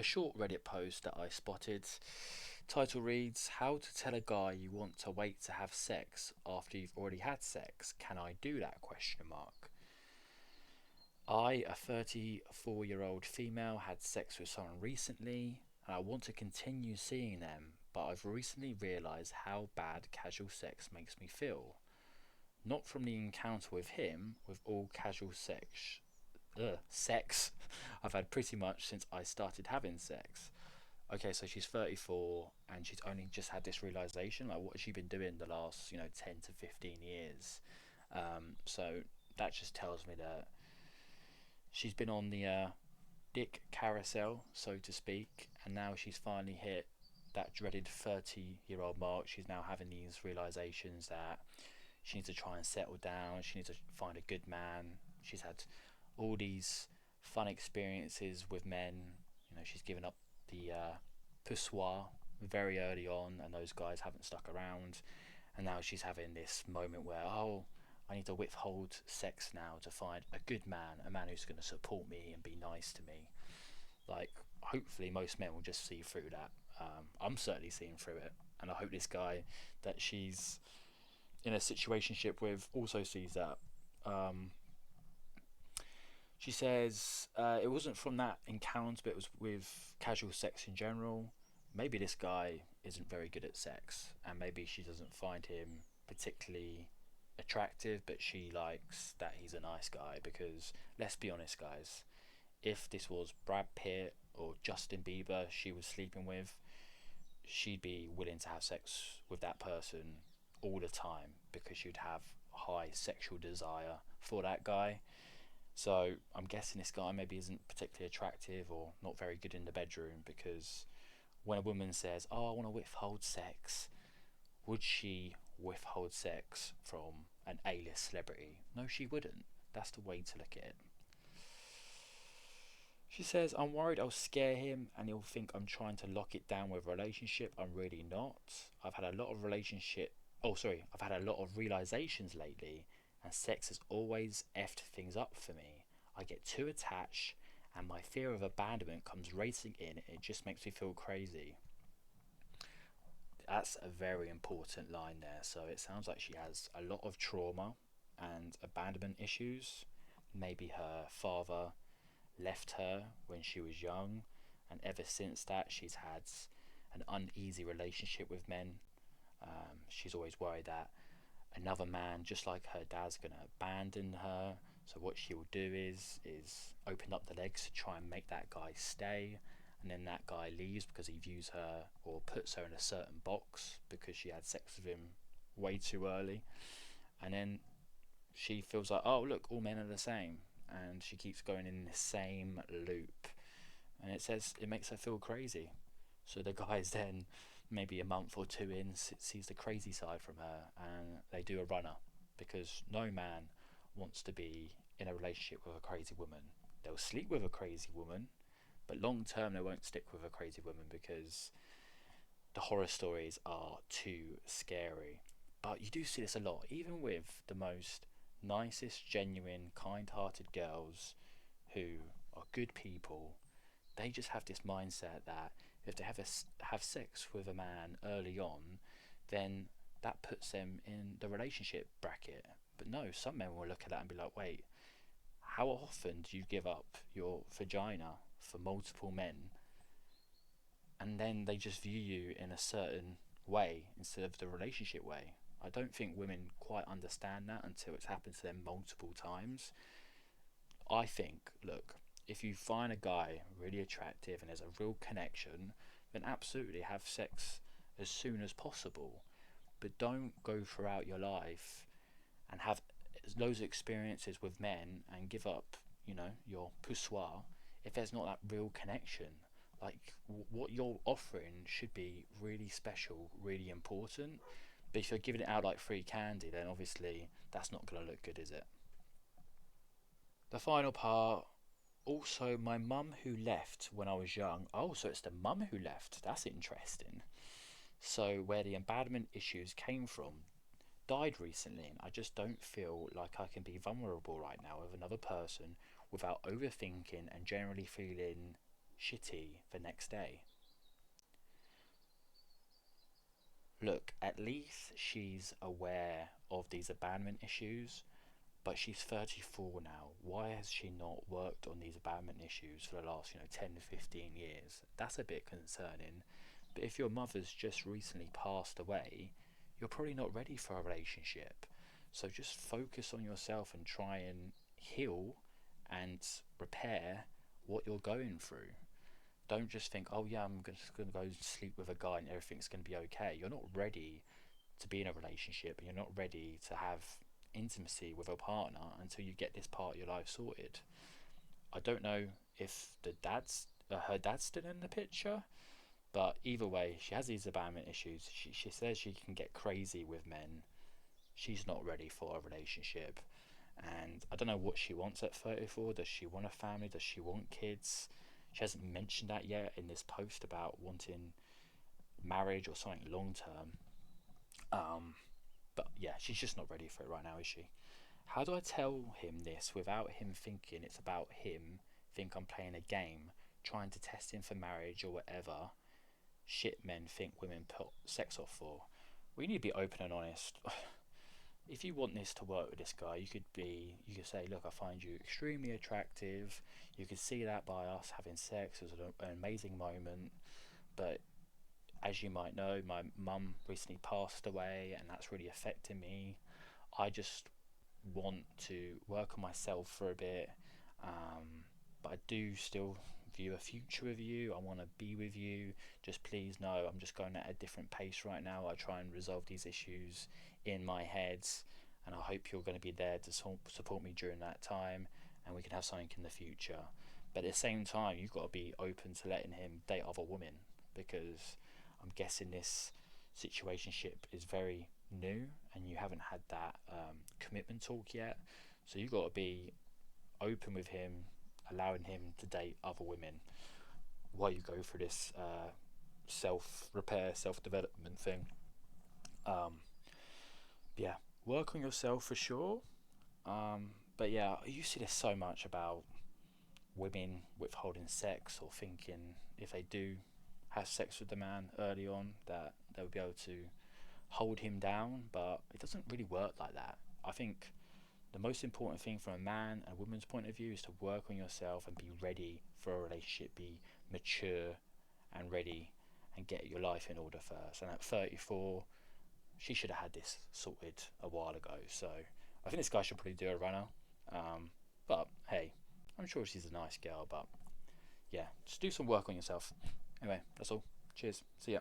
A short Reddit post that I spotted. Title reads, How to tell a guy you want to wait to have sex after you've already had sex. Can I do that? Question mark. I, a 34-year-old female, had sex with someone recently and I want to continue seeing them, but I've recently realised how bad casual sex makes me feel. Not from the encounter with him, with all casual sex I've had pretty much since I started having sex. Okay, so she's 34 and she's only just had this realization. Like, what has she been doing the last, 10 to 15 years? So that just tells me that she's been on the dick carousel, so to speak, and now she's finally hit that dreaded 30-year-old mark. She's now having these realizations that she needs to try and settle down. She needs to find a good man. She's had all these fun experiences with men. She's given up the poussoir very early on, and those guys haven't stuck around. And now she's having this moment where, oh, I need to withhold sex now to find a good man, a man who's going to support me and be nice to me. Like, hopefully, most men will just see through that. I'm certainly seeing through it, and I hope this guy that she's in a situationship with also sees that. Um, she says it wasn't from that encounter, but it was with casual sex in general. Maybe this guy isn't very good at sex, and maybe she doesn't find him particularly attractive, but she likes that he's a nice guy. Because let's be honest, guys, if this was Brad Pitt or Justin Bieber she was sleeping with, she'd be willing to have sex with that person all the time because she'd have high sexual desire for that guy. So I'm guessing this guy maybe isn't particularly attractive or not very good in the bedroom, because when a woman says, "Oh, I want to withhold sex," would she withhold sex from an A-list celebrity? No, she wouldn't. That's the way to look at it. She says, I'm worried I'll scare him and he'll think I'm trying to lock it down with a relationship. I'm really not. I've had a lot of I've had a lot of realizations lately, and sex has always effed things up for me. I get too attached and my fear of abandonment comes racing in. It just makes me feel crazy. That's a very important line there. So it sounds like she has a lot of trauma and abandonment issues. Maybe her father left her when she was young, and ever since that, she's had an uneasy relationship with men. She's always worried that another man, just like her dad's, gonna abandon her. So what she will do is open up the legs to try and make that guy stay, and then that guy leaves because he views her or puts her in a certain box because she had sex with him way too early, and then she feels like, oh look, all men are the same, and she keeps going in the same loop, and it says it makes her feel crazy. So the guys then, maybe a month or two in, sees the crazy side from her, and they do a runner, because no man wants to be in a relationship with a crazy woman. They'll sleep with a crazy woman, but long term they won't stick with a crazy woman because the horror stories are too scary. But you do see this a lot, even with the most nicest, genuine, kind-hearted girls who are good people. They just have this mindset that if they have sex with a man early on, then that puts them in the relationship bracket. But no, some men will look at that and be like, wait, how often do you give up your vagina for multiple men? And then they just view you in a certain way instead of the relationship way. I don't think women quite understand that until it's happened to them multiple times. I think, look, if you find a guy really attractive and there's a real connection, then absolutely have sex as soon as possible. But don't go throughout your life and have loads of experiences with men and give up, your poussoir if there's not that real connection. Like, what you're offering should be really special, really important. But if you're giving it out like free candy, then obviously that's not going to look good, is it? The final part. Also, my mum who left when I was young. Oh, so it's the mum who left. That's interesting. So, where the abandonment issues came from, died recently, and I just don't feel like I can be vulnerable right now with another person without overthinking and generally feeling shitty the next day. Look, at least she's aware of these abandonment issues, but she's 34 now. Why has she not worked on these abandonment issues for the last, 10 to 15 years? That's a bit concerning. But if your mother's just recently passed away, you're probably not ready for a relationship. So just focus on yourself and try and heal and repair what you're going through. Don't just think, oh yeah, just going to go sleep with a guy and everything's going to be okay. You're not ready to be in a relationship, and you're not ready to have intimacy with a partner until you get this part of your life sorted. I don't know if her dad's still in the picture, but either way, she has these abandonment issues. She says she can get crazy with men. She's not ready for a relationship, and I don't know what she wants at 34. Does she want a family? Does she want kids? She hasn't mentioned that yet in this post about wanting marriage or something long term. But yeah, she's just not ready for it right now, is she? How do I tell him this without him thinking it's about him, think I'm playing a game, trying to test him for marriage or whatever shit men think women put sex off for? We need to be open and honest. If you want this to work with this guy, you could say, look, I find you extremely attractive. You could see that by us having sex. It was an amazing moment. But as you might know, my mum recently passed away, and that's really affecting me. I just want to work on myself for a bit, but I do still view a future with you. I want to be with you. Just please know I'm just going at a different pace right now. I try and resolve these issues in my head, and I hope you're going to be there to support me during that time, and we can have something in the future. But at the same time, you've got to be open to letting him date other women, because I'm guessing this situationship is very new and you haven't had that commitment talk yet. So you've got to be open with him, allowing him to date other women while you go through this self-repair, self-development thing. Yeah, work on yourself for sure. But yeah, you see this so much about women withholding sex or thinking if they do have sex with the man early on that they'll be able to hold him down, but it doesn't really work like that. I think the most important thing from a man and woman's point of view is to work on yourself and be ready for a relationship, be mature and ready, and get your life in order first. And at 34, she should have had this sorted a while ago. So I think this guy should probably do a runner. But hey, I'm sure she's a nice girl, but yeah, just do some work on yourself. Anyway, that's all. Cheers. See ya.